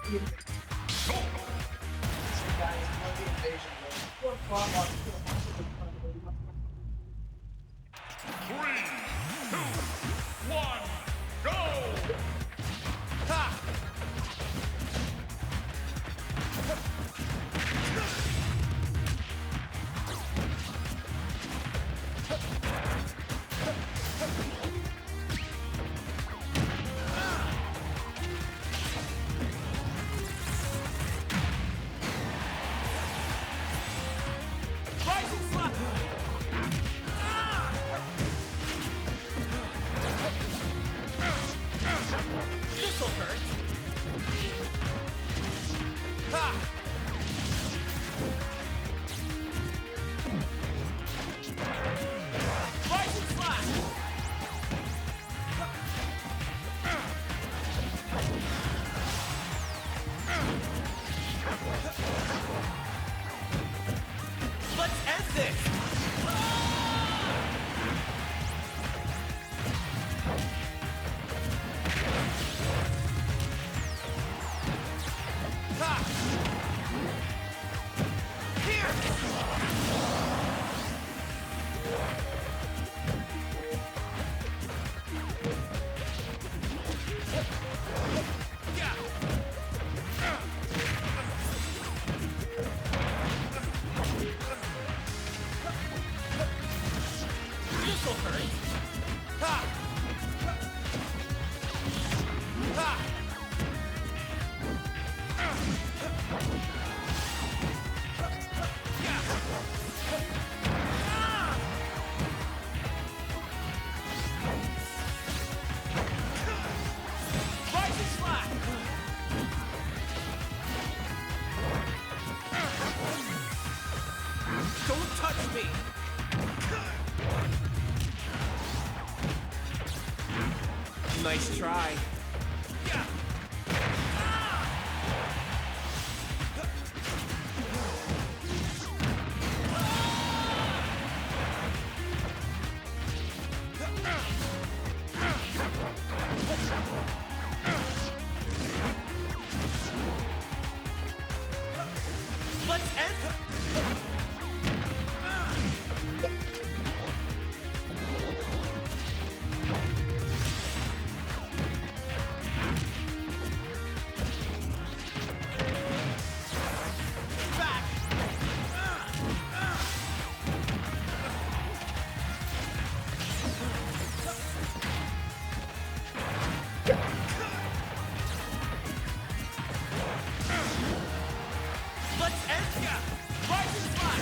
Three, two, one, go! Ha! Rising slap! This'll hurt. Ha! Rising slap! Let's end this! Ha! Here! Yeah! This'll hurt. Ha! Ha! Rising slap! Don't touch me! Nice try. Yeah! Let's end. Back. Let's end ya! Rising slap!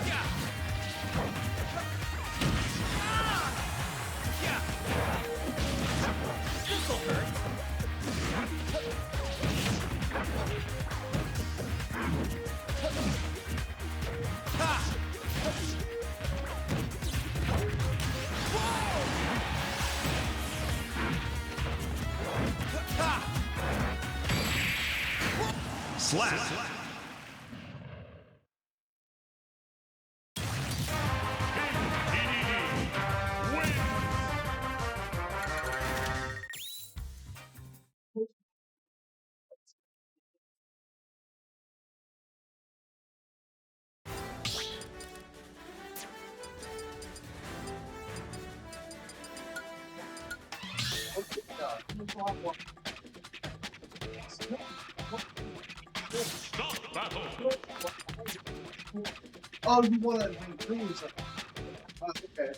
Yeah! Yeah! This'll hurt. Ha! Slap! DDD wins! Stop battle! Oh, you want to increase it? Okay.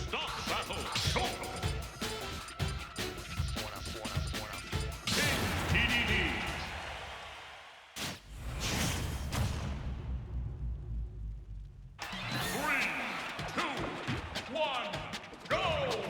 Stop battle! Go! DDD! Three, two, one, go!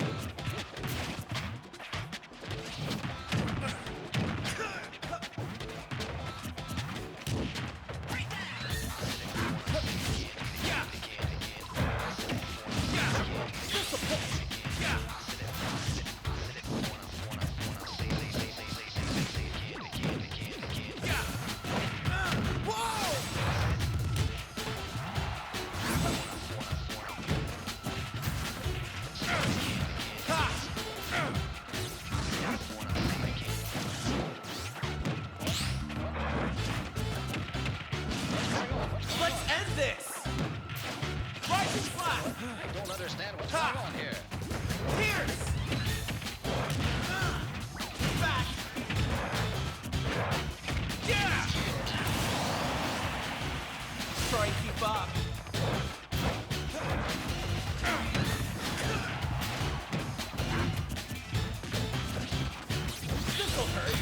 This'll hurt.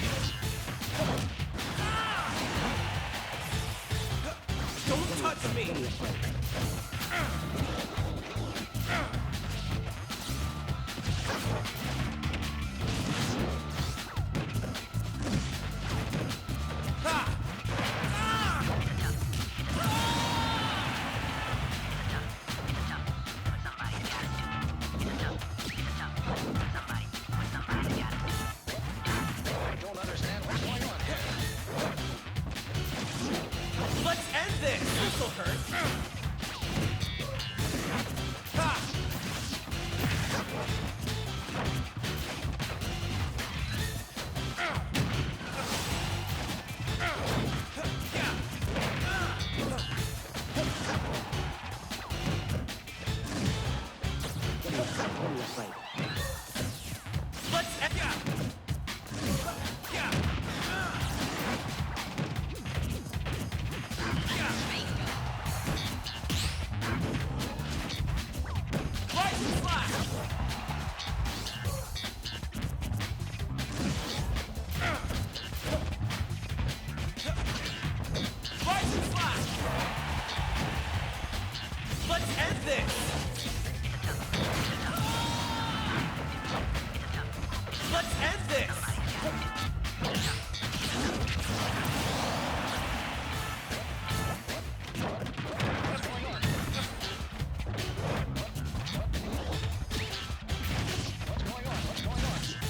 Don't touch me. I don't understand what's going on here. Let's end this. This'll hurt. Ha! Let's end. Right slash. Right slash. Let's end this. Let's end this. What's going on? What's going on? Don't understand.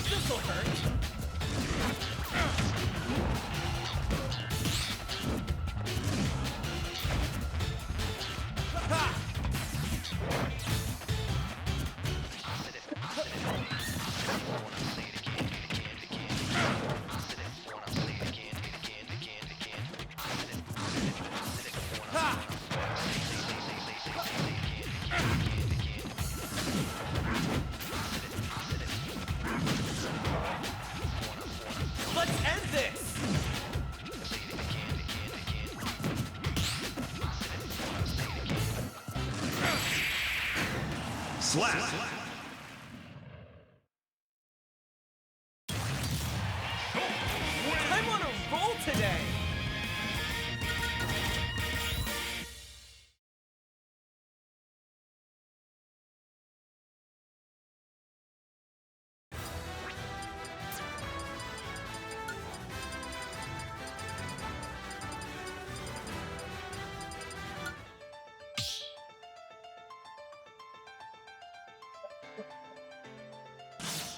This'll hurt. Let's end this. Slap. I'm on a roll today.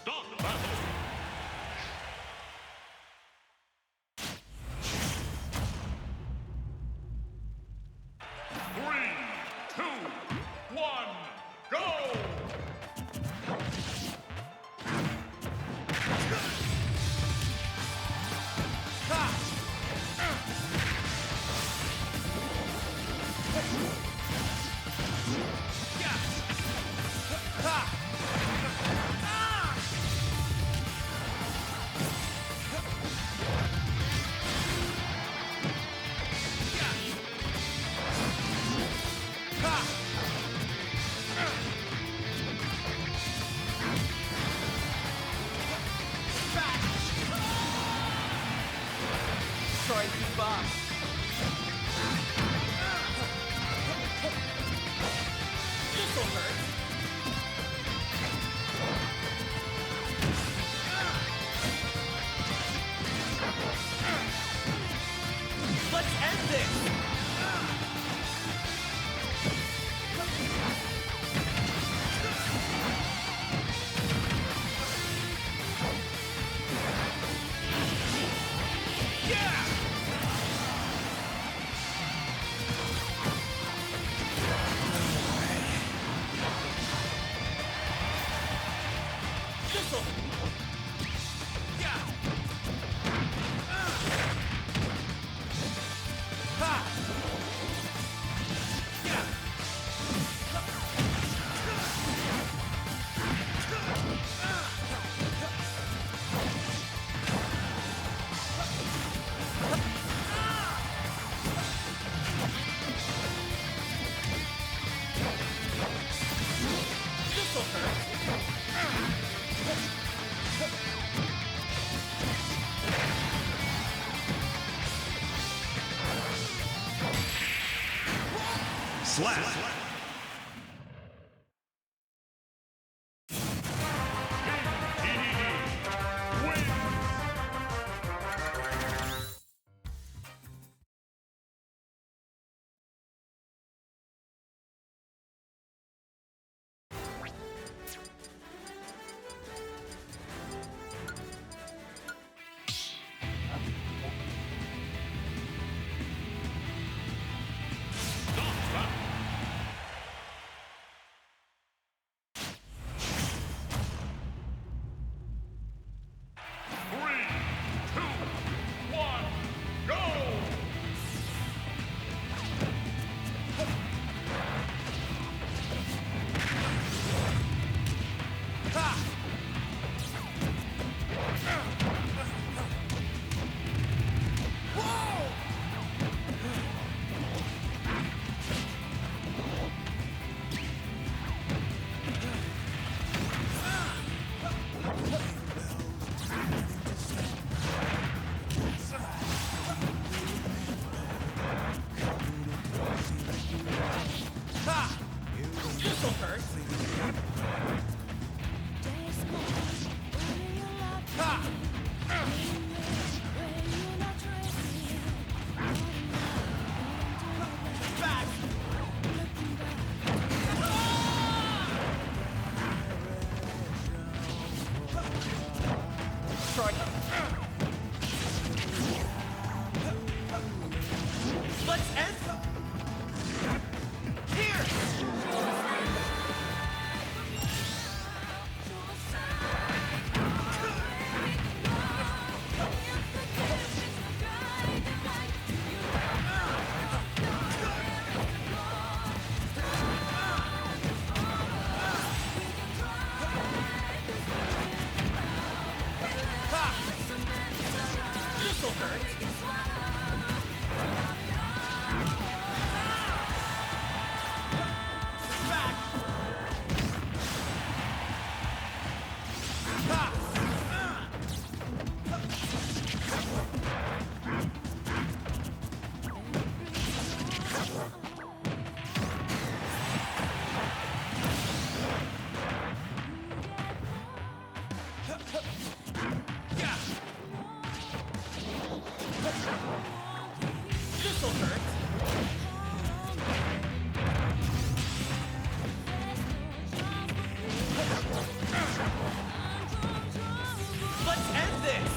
Stop battle. Three, two, one, go! Try and keep up. This'll hurt. Let's end this. Yeah! This'll. Yeah! Ha! Slap. TDD wins. Stop that. 3, 2, 1, go! This'll hurt. Back. Try. Let's end. Here. This'll hurt. Back. Yeah. This'll hurt. Let's end this.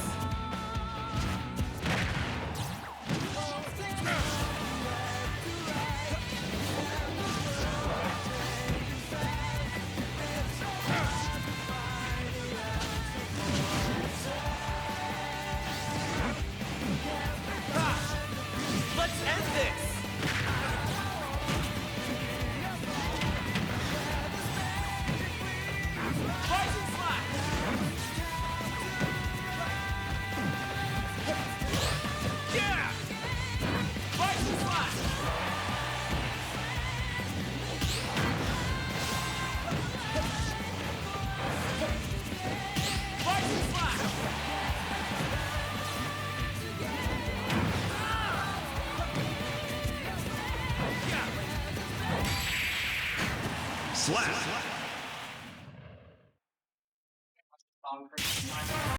Let's end this. Rising slap. Yeah. Rising slap. Rising slap. Slap.